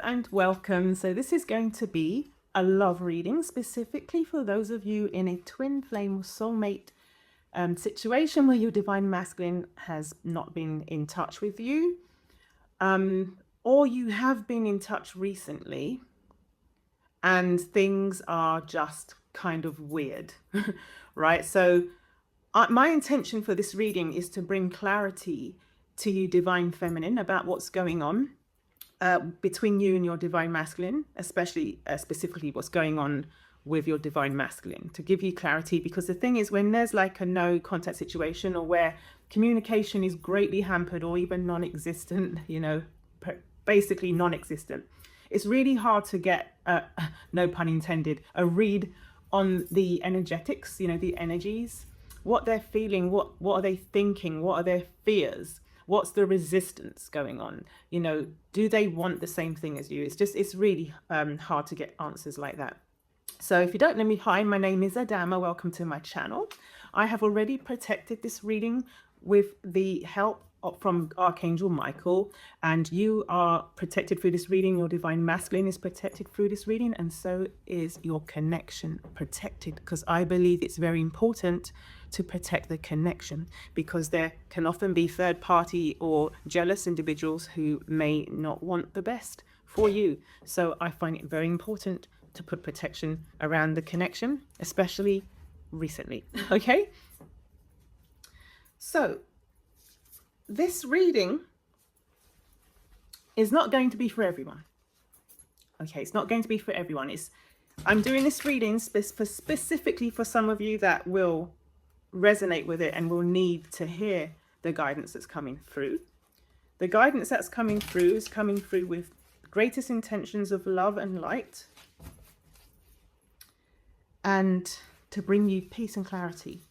and welcome. So this is going to be a love reading specifically for those of you in a twin flame soulmate situation where your divine masculine has not been in touch with you, or you have been in touch recently and things are just kind of weird, right? So my intention for this reading is to bring clarity to you, divine feminine, about what's going on between you and your divine masculine, especially specifically what's going on with your divine masculine, to give you clarity. Because the thing is, when there's like a no contact situation, or where communication is greatly hampered or even non-existent, basically non-existent, it's really hard to get, no pun intended, a read on the energetics, the energies, what they're feeling, what are they thinking, what are their fears, what's the resistance going on, do they want the same thing as you? It's really hard to get answers like that. So if you don't know me, hi, my name is Adama. Welcome to my channel. I have already protected this reading with the help from Archangel Michael, and you are protected through this reading. Your divine masculine is protected through this reading, and so is your connection protected, because I believe it's very important to protect the connection, because there can often be third party or jealous individuals who may not want the best for you. So I find it very important to put protection around the connection, especially recently. Okay, so this reading is not going to be for everyone. Okay, it's not going to be for everyone. I'm doing this reading specifically for some of you that will resonate with it and will need to hear the guidance that's coming through. The guidance that's coming through is coming through with greatest intentions of love and light, and to bring you peace and clarity.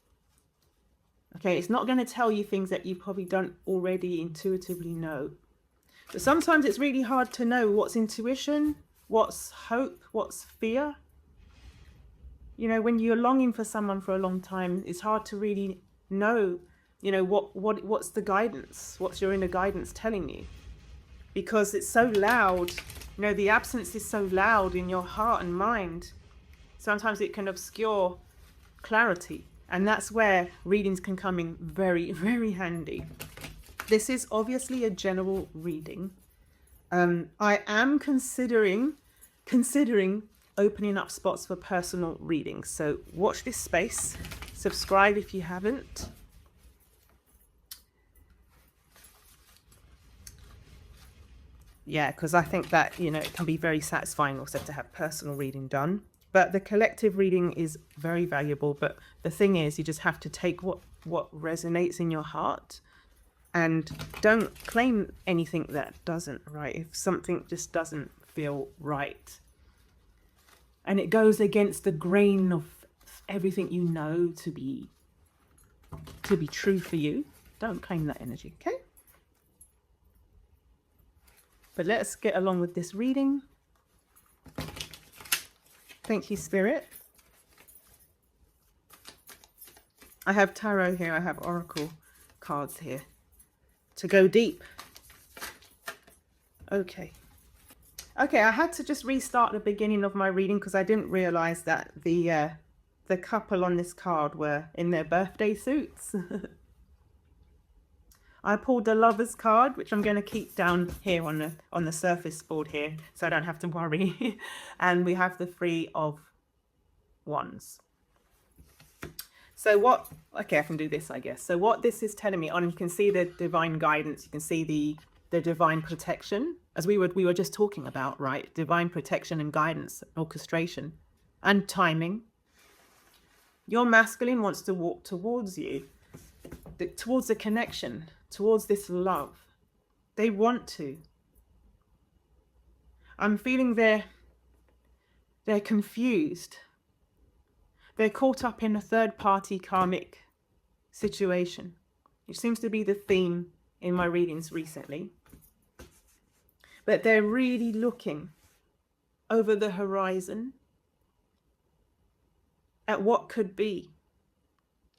Okay, it's not going to tell you things that you probably don't already intuitively know. But sometimes it's really hard to know what's intuition, what's hope, what's fear. When you're longing for someone for a long time, it's hard to really know, what's the guidance, what's your inner guidance telling you, because it's so loud. The absence is so loud in your heart and mind. Sometimes it can obscure clarity, and that's where readings can come in very, very handy. This is obviously a general reading. I am considering opening up spots for personal readings. So watch this space. Subscribe if you haven't. Yeah, because I think that, it can be very satisfying also to have personal reading done. But the collective reading is very valuable. But the thing is, you just have to take what resonates in your heart, and don't claim anything that doesn't, right? If something just doesn't feel right, and it goes against the grain of everything you know to be true for you, don't claim that energy, okay? But let's get along with this reading. Thank you, Spirit. I have tarot here, I have oracle cards here to go deep. Okay, I had to just restart the beginning of my reading because I didn't realize that the couple on this card were in their birthday suits. I pulled the Lovers card, which I'm going to keep down here on the surface board here, so I don't have to worry. And we have the Three of Wands. So okay, I can do this, I guess. So what this is telling me, and you can see the divine guidance, you can see the divine protection, as we were just talking about, right? Divine protection and guidance, orchestration and timing. Your masculine wants to walk towards you, towards a connection, towards this love. They want to. I'm feeling they're confused. They're caught up in a third-party karmic situation, which seems to be the theme in my readings recently. But they're really looking over the horizon at what could be.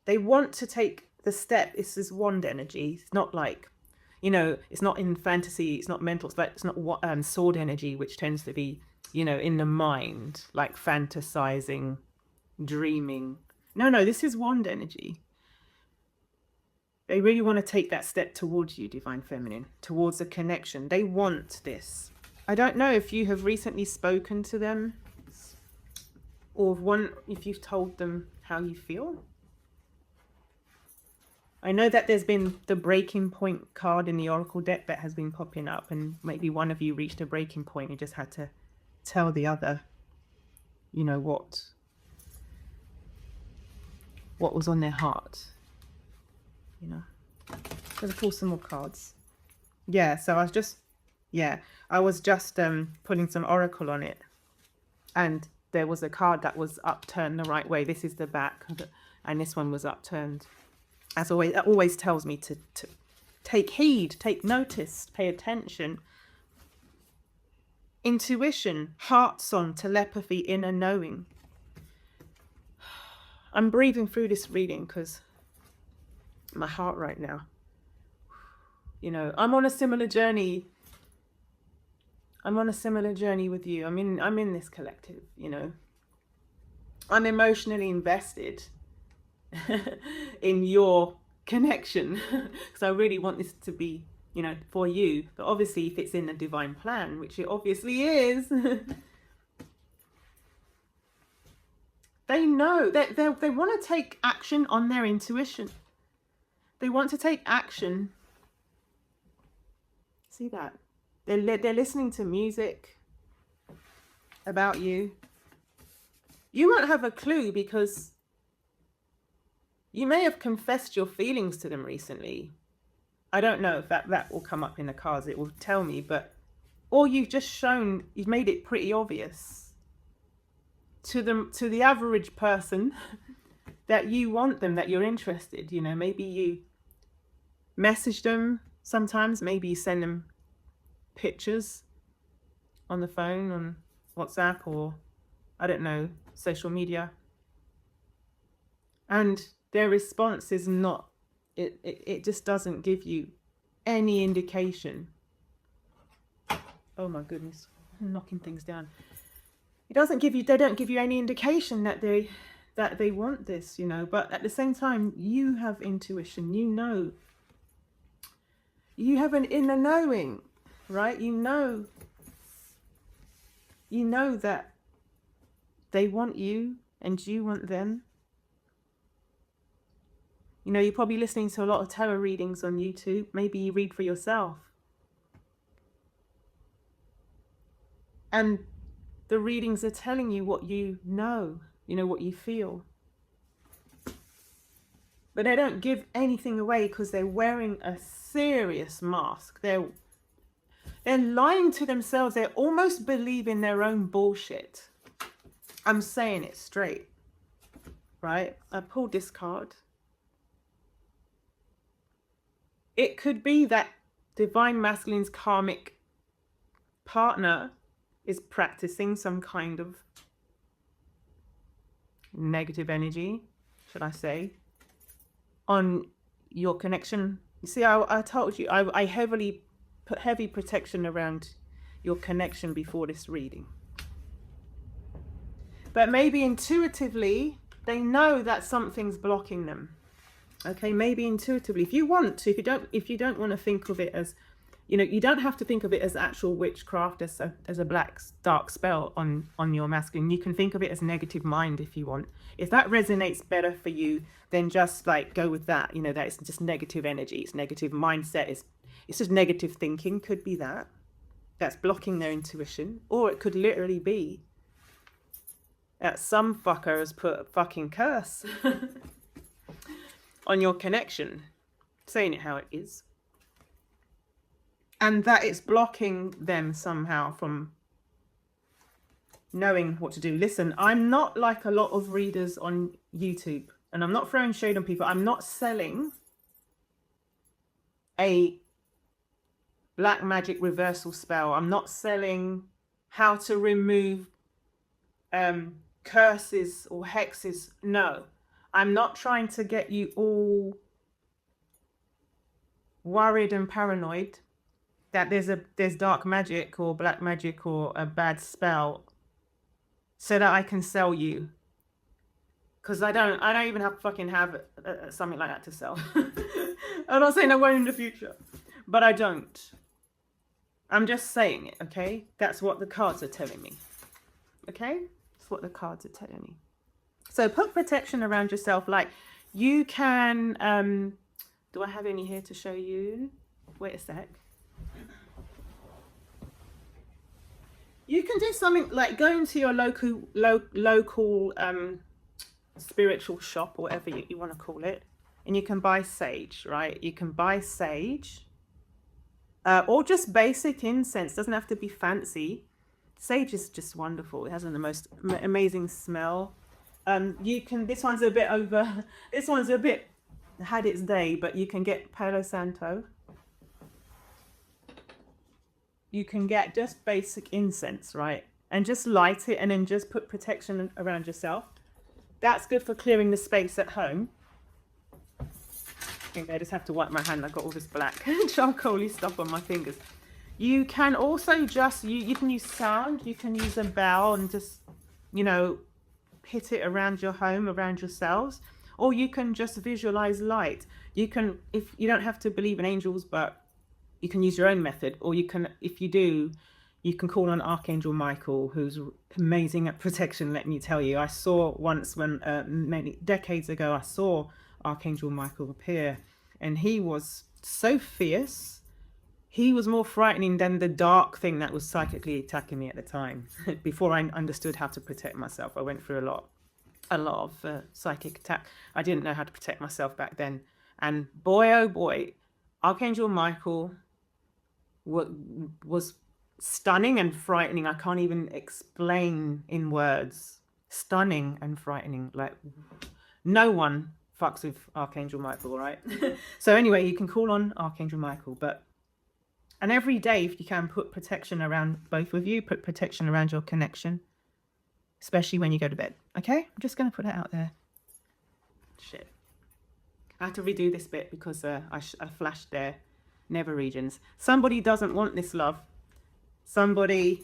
They want to take the step. This is wand energy. It's not like, you know, it's not in fantasy, it's not mental, it's not what sword energy, which tends to be, you know, in the mind, like fantasizing, dreaming. No, this is wand energy. They really want to take that step towards you, Divine Feminine, towards a connection. They want this. I don't know if you have recently spoken to them, or if you've told them how you feel. I know that there's been the breaking point card in the Oracle deck that has been popping up, and maybe one of you reached a breaking point and just had to tell the other, you know, what was on their heart, you know. Gonna pull some more cards. Yeah, so I was just putting some oracle on it, and there was a card that was upturned the right way. This is the back, and this one was upturned. As always, that always tells me to take heed, take notice, pay attention. Intuition, heart song, telepathy, inner knowing. I'm breathing through this reading because my heart right now. You know, I'm on a similar journey. I'm on a similar journey with you. I'm in this collective, you know. I'm emotionally invested in your connection because I really want this to be, you know, for you. But obviously if it's in the divine plan, which it obviously is, they know that they want to take action on their intuition. They want to take action. See that? They're listening to music about you. You won't have a clue because you may have confessed your feelings to them recently. I don't know if that will come up in the cards. It will tell me, or you've made it pretty obvious to the average person that you want them, that you're interested. You know, maybe you message them sometimes, maybe you send them pictures on the phone, on WhatsApp, or I don't know, social media, and their response is not, it just doesn't give you any indication. Oh my goodness, I'm knocking things down. They don't give you any indication that they want this, you know. But at the same time, you have intuition. You know, you have an inner knowing, right? You know that they want you and you want them. You know, you're probably listening to a lot of tarot readings on YouTube. Maybe you read for yourself. And the readings are telling you what you know, what you feel. But they don't give anything away because they're wearing a serious mask. They're lying to themselves. They almost believe in their own bullshit. I'm saying it straight, right? I pulled this card. It could be that Divine Masculine's karmic partner is practicing some kind of negative energy, should I say, on your connection. You see, I told you, I put heavy protection around your connection before this reading. But maybe intuitively, they know that something's blocking them. Okay, maybe intuitively. If you want to, if you don't want to think of it as, you don't have to think of it as actual witchcraft, as a black dark spell on your masculine. You can think of it as negative mind if you want. If that resonates better for you, then just like go with that. That it's just negative energy, it's negative mindset, it's just negative thinking. Could be that's blocking their intuition, or it could literally be that some fucker has put a fucking curse on your connection, saying it how it is, and that it's blocking them somehow from knowing what to do. Listen, I'm not like a lot of readers on YouTube, and I'm not throwing shade on people. I'm not selling a black magic reversal spell. I'm not selling how to remove curses or hexes. No, I'm not trying to get you all worried and paranoid that there's dark magic or black magic or a bad spell, so that I can sell you. Because I don't even have something like that to sell. I'm not saying I won't in the future, but I don't. I'm just saying it, okay? That's what the cards are telling me. Okay? That's what the cards are telling me. So put protection around yourself. Like you can, do I have any here to show you? Wait a sec. You can do something like go into your local spiritual shop or whatever you want to call it, and you can buy sage, right? You can buy sage or just basic incense. Doesn't have to be fancy. Sage is just wonderful. It has the most amazing smell. You can, this one's a bit had its day, but you can get Palo Santo. You can get just basic incense, right? And just light it and then just put protection around yourself. That's good for clearing the space at home. Okay, I just have to wipe my hand. I've got all this black charcoaly stuff on my fingers. You can also just, you can use sound. You can use a bell and just, you know, hit it around your home, around yourselves. Or you can just visualize light. You can, if you don't have to believe in angels, but you can use your own method, or you can, if you do, you can call on Archangel Michael, who's amazing at protection, let me tell you. I saw once when, many decades ago, I saw Archangel Michael appear, and he was so fierce. He was more frightening than the dark thing that was psychically attacking me at the time. Before I understood how to protect myself, I went through a lot of psychic attack. I didn't know how to protect myself back then. And boy, oh boy, Archangel Michael was stunning and frightening. I can't even explain in words. Stunning and frightening. Like no one fucks with Archangel Michael, right? So anyway, you can call on Archangel Michael, and every day, if you can, put protection around both of you, put protection around your connection, especially when you go to bed. Okay? I'm just going to put it out there. Shit. I have to redo this bit because I flashed there. Never regions. Somebody doesn't want this love. Somebody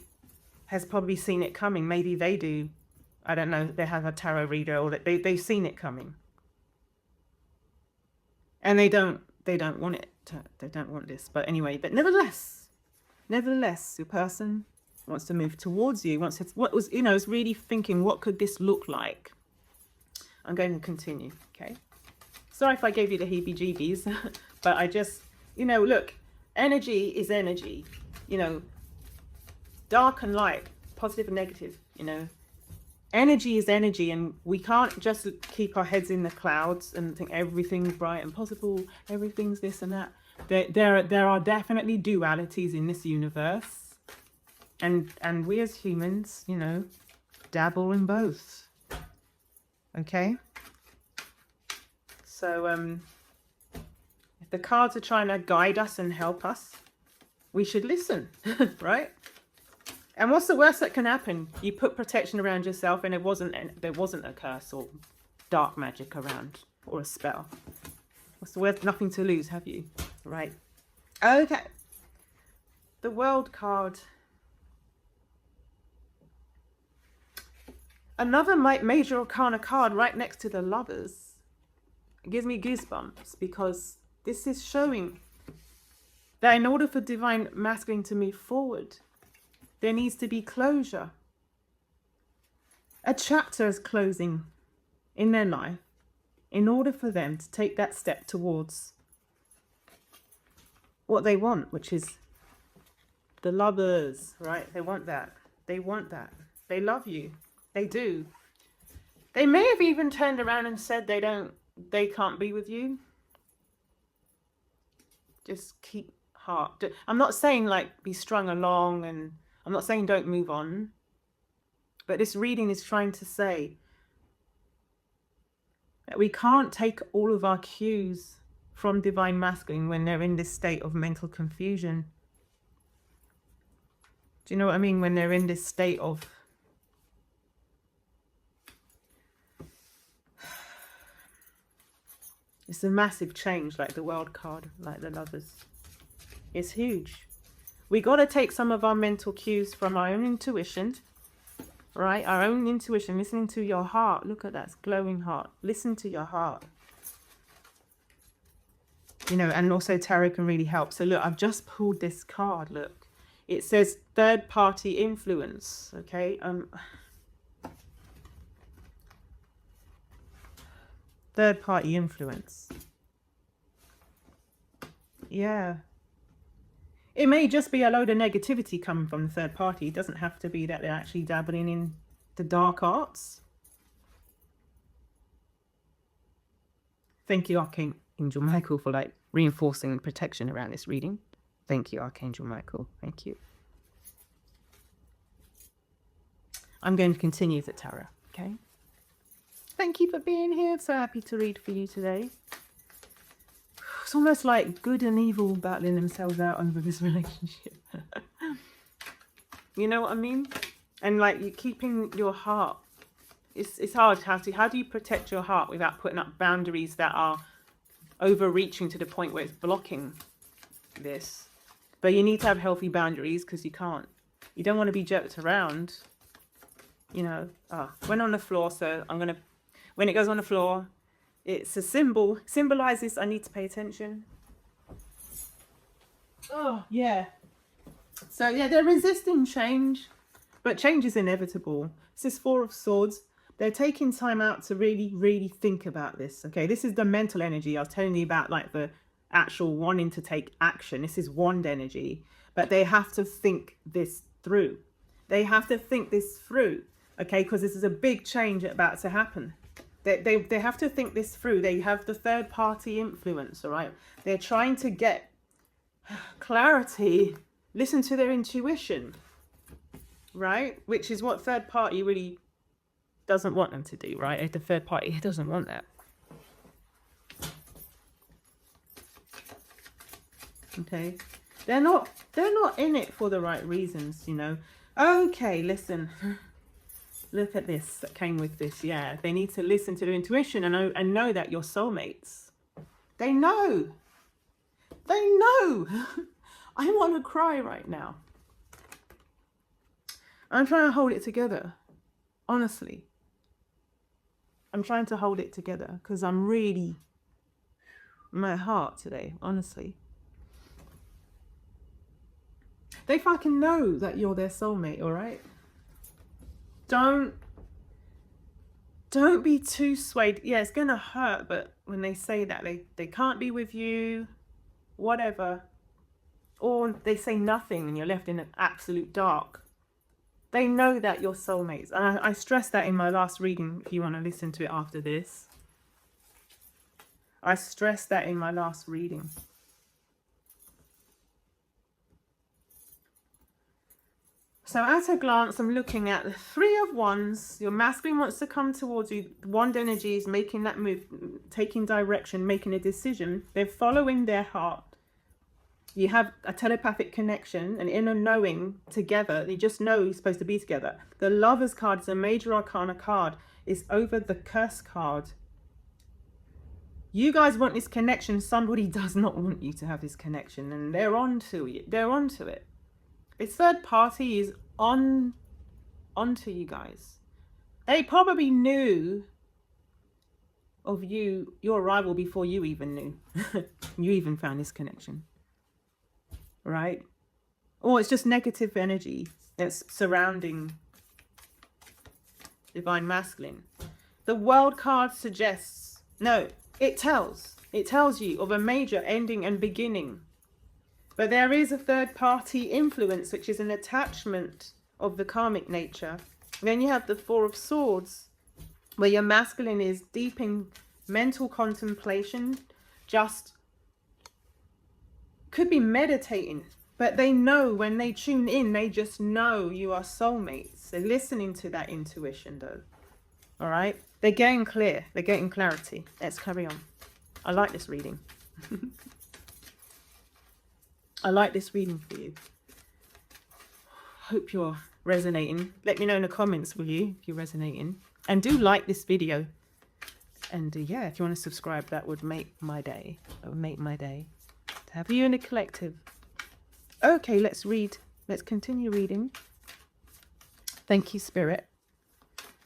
has probably seen it coming. Maybe they do. I don't know. They have a tarot reader, or that they've seen it coming, and they don't want it. They don't want this. But anyway, but nevertheless, your person wants to move towards you. Is really thinking, what could this look like? I'm going to continue. Okay. Sorry if I gave you the heebie-jeebies, but I just, look, energy is energy. Dark and light, positive and negative. Energy is energy, and we can't just keep our heads in the clouds and think everything's bright and possible, everything's this and that. There are definitely dualities in this universe, and we as humans, dabble in both. Okay? So if the cards are trying to guide us and help us, we should listen, right? And what's the worst that can happen? You put protection around yourself, and there wasn't a curse or dark magic around, or a spell. What's the worst? Nothing to lose, have you? Right. Okay. The World card. Another major arcana card right next to the Lovers. It gives me goosebumps because this is showing that in order for divine masculine to move forward, there needs to be closure. A chapter is closing in their life in order for them to take that step towards what they want, which is the Lovers, right? They want that. They want that. They love you. They do. They may have even turned around and said they can't be with you. Just keep heart. I'm not saying like be strung along, and I'm not saying don't move on, but this reading is trying to say that we can't take all of our cues from divine masculine when they're in this state of mental confusion. Do you know what I mean? When they're in this state of It's a massive change, like the world card, like the lovers. It's huge. We got to take some of our mental cues from our own intuition, right? Our own intuition, listening to your heart. Look at that glowing heart. Listen to your heart. You know, and also tarot can really help. So look, I've just pulled this card. Look, it says third party influence. Okay. Third party influence. Yeah. It may just be a load of negativity coming from the third party. It doesn't have to be that they're actually dabbling in the dark arts. Thank you, Archangel Michael, for like reinforcing protection around this reading. Thank you, Archangel Michael. Thank you. I'm going to continue the tarot, okay? Thank you for being here. I'm so happy to read for you today. It's almost like good and evil battling themselves out over this relationship. You know what I mean? And like you keeping your heart. It's hard. How do you protect your heart without putting up boundaries that are overreaching to the point where it's blocking this? But you need to have healthy boundaries because you don't want to be jerked around. You know, went on the floor, so when it goes on the floor, it's a symbol, symbolizes I need to pay attention. Oh, yeah. So, yeah, they're resisting change, but change is inevitable. This is Four of Swords. They're taking time out to really, really think about this, okay? This is the mental energy I was telling you about, like the actual wanting to take action. This is wand energy, but they have to think this through. They have to think this through, okay? Because this is a big change about to happen. They have to think this through. They have the third party influence, all right? They're trying to get clarity, listen to their intuition, right? Which is what third party really doesn't want them to do, right? If the third party doesn't want that. Okay. They're not in it for the right reasons, you know. Okay, listen. Look at this that came with this. Yeah, they need to listen to their intuition and know that you're soulmates. They know. They know. I want to cry right now. I'm trying to hold it together. Honestly. I'm trying to hold it together because I'm really my heart today, honestly. They fucking know that you're their soulmate, all right? Don't be too swayed. Yeah, it's gonna hurt, but when they say that they can't be with you, whatever, or they say nothing and you're left in an absolute dark, they know that you're soulmates. And I stressed that in my last reading, if you want to listen to it after this. I stressed that in my last reading. So at a glance, I'm looking at the Three of Wands. Your masculine wants to come towards you. Wand energy is making that move, taking direction, making a decision. They're following their heart. You have a telepathic connection, an inner knowing together. You just know you're supposed to be together. The Lovers card is a major arcana card. It's over the Curse card. You guys want this connection. Somebody does not want you to have this connection, and they're onto it. They're onto it. This third party is onto you guys. They probably knew of your arrival before you even knew. You even found this connection, right? Or it's just negative energy that's surrounding divine masculine. The World card suggests, no, it tells you of a major ending and beginning. But there is a third party influence, which is an attachment of the karmic nature. Then you have the Four of Swords, where your masculine is deep in mental contemplation, just could be meditating. But they know when they tune in, they just know you are soulmates. They're listening to that intuition though. All right? They're getting clear. They're getting clarity. Let's carry on. I like this reading. I like this reading for you. Hope you're resonating. Let me know in the comments, will you, if you're resonating. And do like this video. And yeah, if you want to subscribe, that would make my day. That would make my day. To have you in a collective. Okay, let's read. Let's continue reading. Thank you, Spirit.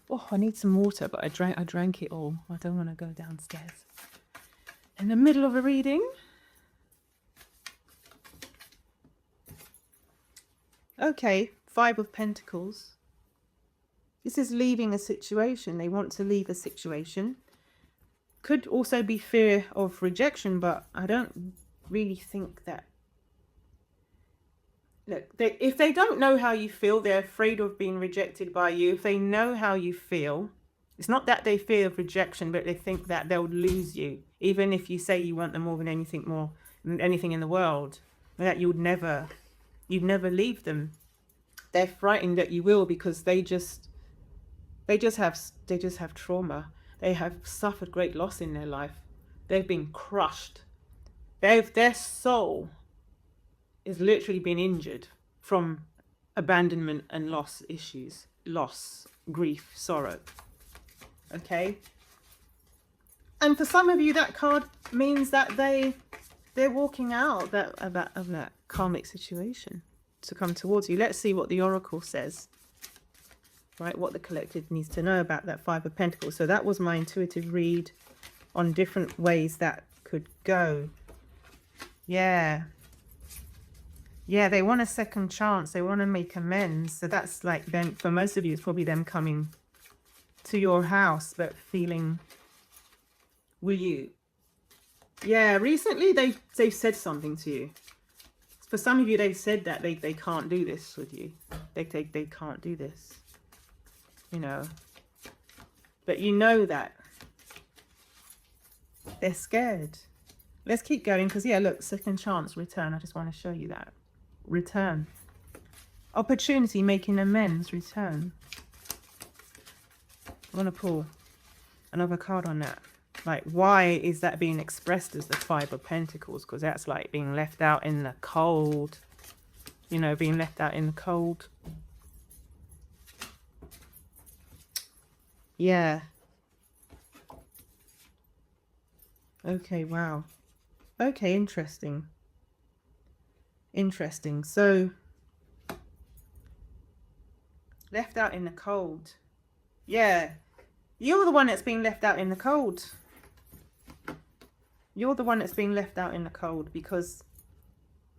Oh, I need some water, but I drank it all. I don't want to go downstairs. In the middle of a reading. Okay, 5 of Pentacles. This is leaving a situation. They want to leave a situation. Could also be fear of rejection, but I don't really think that. Look, if they don't know how you feel, they're afraid of being rejected by you. If they know how you feel, it's not that they fear of rejection, but they think that they'll lose you. Even if you say you want them more than anything in the world, that you'd never leave them. They're frightened that you will, because they just have trauma. They have suffered great loss in their life. They've been crushed. Their soul is literally been injured from abandonment and loss issues, loss, grief, sorrow. Okay. And for some of you, that card means that they're walking out of that karmic situation to come towards you. Let's see what the Oracle says. Right, what the collective needs to know about that 5 of Pentacles. So that was my intuitive read on different ways that could go. Yeah, they want a second chance. They want to make amends. So that's like them. For most of you, it's probably them coming to your house, but feeling, will you? Yeah, recently they've said something to you. For some of you, they've said that they can't do this with you. They can't do this. You know, but you know that they're scared. Let's keep going, because yeah, look, second chance, return. I just want to show you that. Return. Opportunity, making amends, return. I want to pull another card on that. Like, why is that being expressed as the 5 of Pentacles? Because that's like being left out in the cold. You know, being left out in the cold. Yeah. Okay, wow. Okay, interesting. Interesting. So, left out in the cold. Yeah. You're the one that's being left out in the cold. You're the one that's being left out in the cold, because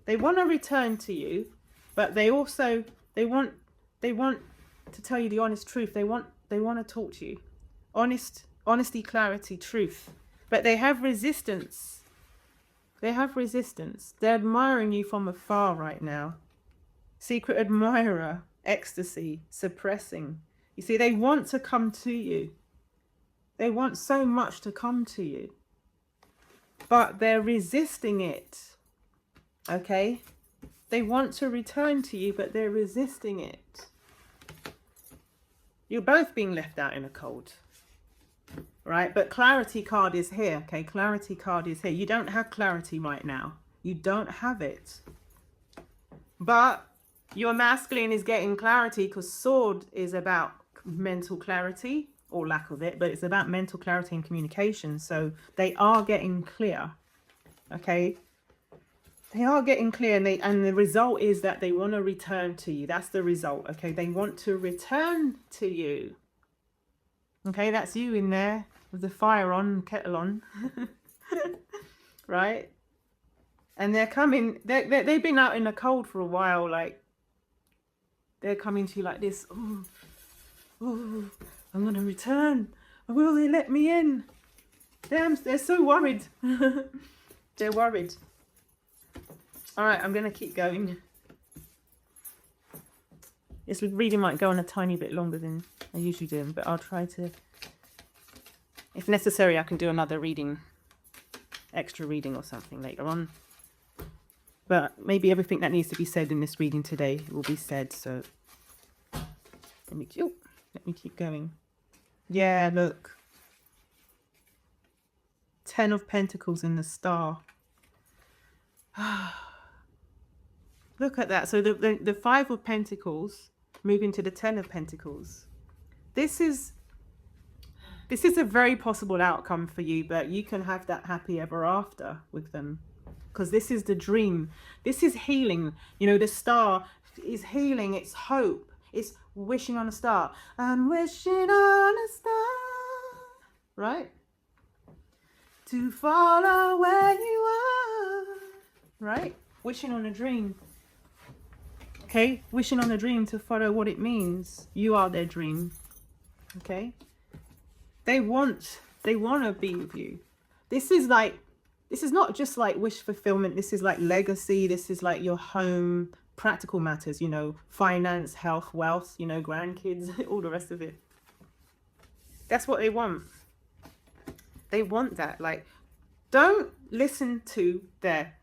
they want to return to you, but they also they want to tell you the honest truth. They want to talk to you. Honesty, clarity, truth. But they have resistance. They have resistance. They're admiring you from afar right now. Secret admirer, ecstasy, suppressing. You see, they want to come to you. They want so much to come to you. But they're resisting it. Okay? They want to return to you, but they're resisting it. You're both being left out in the cold, right? But clarity card is here, okay? Clarity card is here. You don't have clarity right now. You don't have it. But your masculine is getting clarity, because sword is about mental clarity, or lack of it, but it's about mental clarity and communication. So they are getting clear, okay? They are getting clear, and the result is that they want to return to you. That's the result, okay? They want to return to you. Okay, that's you in there with the fire on, kettle on. Right? And they're coming, they've been out in the cold for a while, like, they're coming to you like this. Oh, I'm going to return. Will they let me in? Damn, they're so worried. They're worried. All right, I'm going to keep going. This reading might go on a tiny bit longer than I usually do, but I'll try to, if necessary, I can do another reading, extra reading or something later on. But maybe everything that needs to be said in this reading today will be said, so let me keep going. Yeah, look. 10 of Pentacles in the Star. Look at that. So the 5 of Pentacles moving to the 10 of Pentacles. This is This is a very possible outcome for you, but you can have that happy ever after with them. Because this is the dream. This is healing. You know, the star is healing. It's hope. It's wishing on a star. I'm wishing on a star. Right? To follow where you are. Right? Wishing on a dream. Okay? Wishing on a dream to follow what it means. You are their dream. Okay? They want to be with you. This is not just like wish fulfillment. This is like legacy. This is like your home, practical matters, you know, finance, health, wealth, you know, grandkids, all the rest of it. That's what they want. They want that. Like, don't listen to their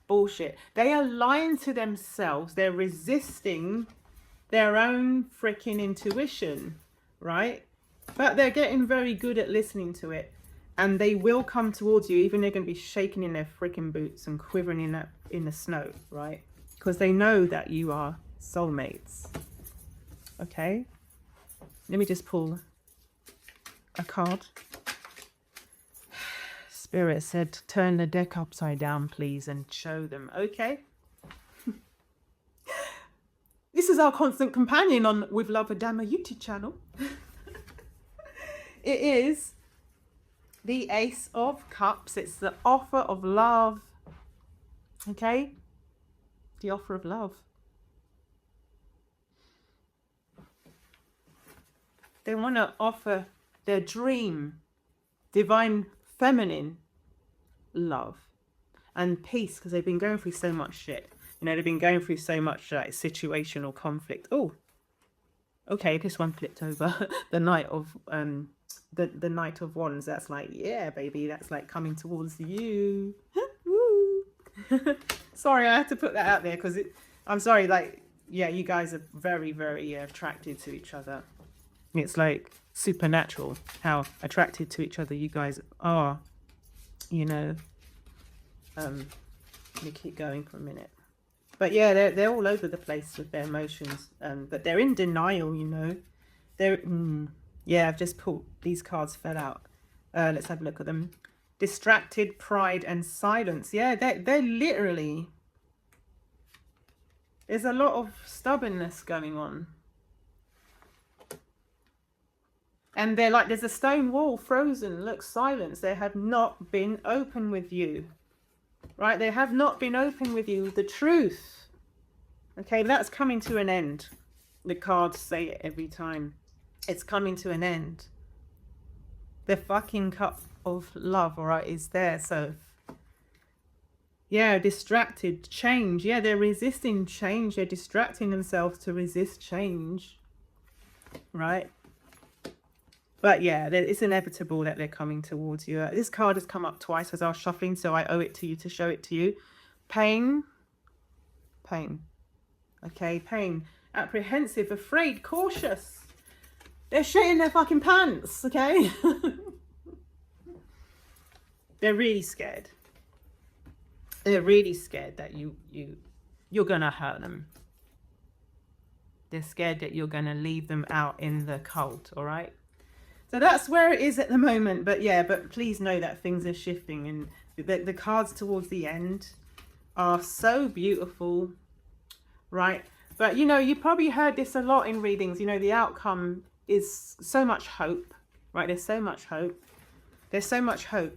bullshit. They are lying to themselves. They're resisting their own freaking intuition, right? But they're getting very good at listening to it. And they will come towards you, even they're going to be shaking in their freaking boots and quivering in the snow, right? Because they know that you are soulmates. Okay? Let me just pull a card. Spirit said, turn the deck upside down, please, and show them. Okay? This is our constant companion on With Love Adama YouTube channel. It is the Ace of Cups. It's the offer of love. Okay? The offer of love. They want to offer their dream, divine feminine love and peace, because they've been going through so much shit. You know, they've been going through so much like situational conflict. Oh, okay, this one flipped over. The Knight of the Knight of Wands. That's like, yeah, baby, that's like coming towards you. Sorry, I had to put that out there because I'm sorry, like, yeah, you guys are very, very attracted to each other. It's like supernatural how attracted to each other you guys are, you know. Let me keep going for a minute. But yeah, they're all over the place with their emotions, but they're in denial, you know. Yeah, I've just pulled, these cards fell out. Let's have a look at them. Distracted, pride, and silence. Yeah, they're literally, there's a lot of stubbornness going on. And they're like, there's a stone wall, frozen, look, silence. They have not been open with you. Right? They have not been open with you. The truth. Okay, that's coming to an end. The cards say it every time. It's coming to an end. The fucking cup of love, all right, is there. So, yeah, distracted, change. Yeah, they're resisting change. They're distracting themselves to resist change. Right? But yeah, it's inevitable that they're coming towards you. This card has come up twice as I was shuffling, so I owe it to you to show it to you. Pain. Pain. Okay, pain. Apprehensive, afraid, cautious. They're shitting their fucking pants, okay? They're really scared. They're really scared that you're gonna hurt them. They're scared that you're gonna leave them out in the cold, all right? So that's where it is at the moment. But yeah, but please know that things are shifting, and the cards towards the end are so beautiful, right? But you know, you probably heard this a lot in readings. You know, the outcome is so much hope, right? There's so much hope. There's so much hope.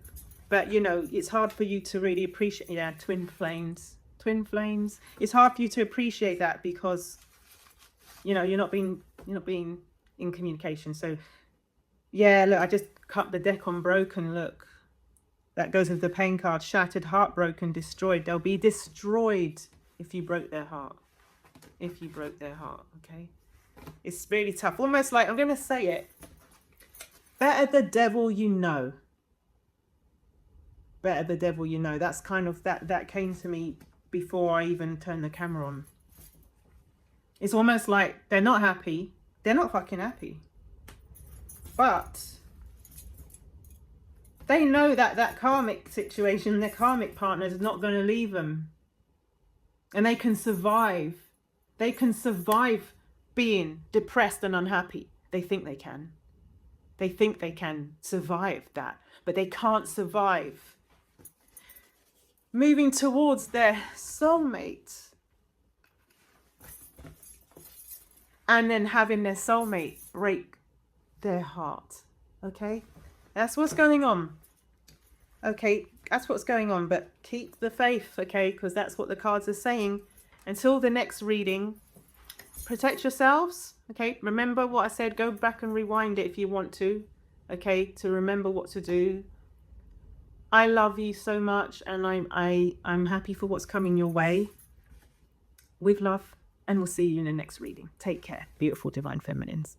But you know, it's hard for you to really appreciate, yeah, twin flames. Twin flames. It's hard for you to appreciate that because, you know, you're not being in communication. So yeah, look, I just cut the deck on broken, look. That goes with the pain card. Shattered, heartbroken, destroyed. They'll be destroyed if you broke their heart. If you broke their heart, okay? It's really tough. Almost like, I'm going to say it. Better the devil you know. Better the devil you know. That's kind of, that came to me before I even turned the camera on. It's almost like they're not happy. They're not fucking happy. But they know that that karmic situation, their karmic partner is not going to leave them. And they can survive. They can survive being depressed and unhappy. They think they can. They think they can survive that, but they can't survive moving towards their soulmate and then having their soulmate break their heart. Okay, that's what's going on. Okay, that's what's going on, but keep the faith, okay, because that's what the cards are saying. Until the next reading, protect yourselves, okay? Remember what I said. Go back and rewind it if you want to, okay, to remember what to do. I love you so much, and I'm happy for what's coming your way. With love, and we'll see you in the next reading. Take care, beautiful divine feminines.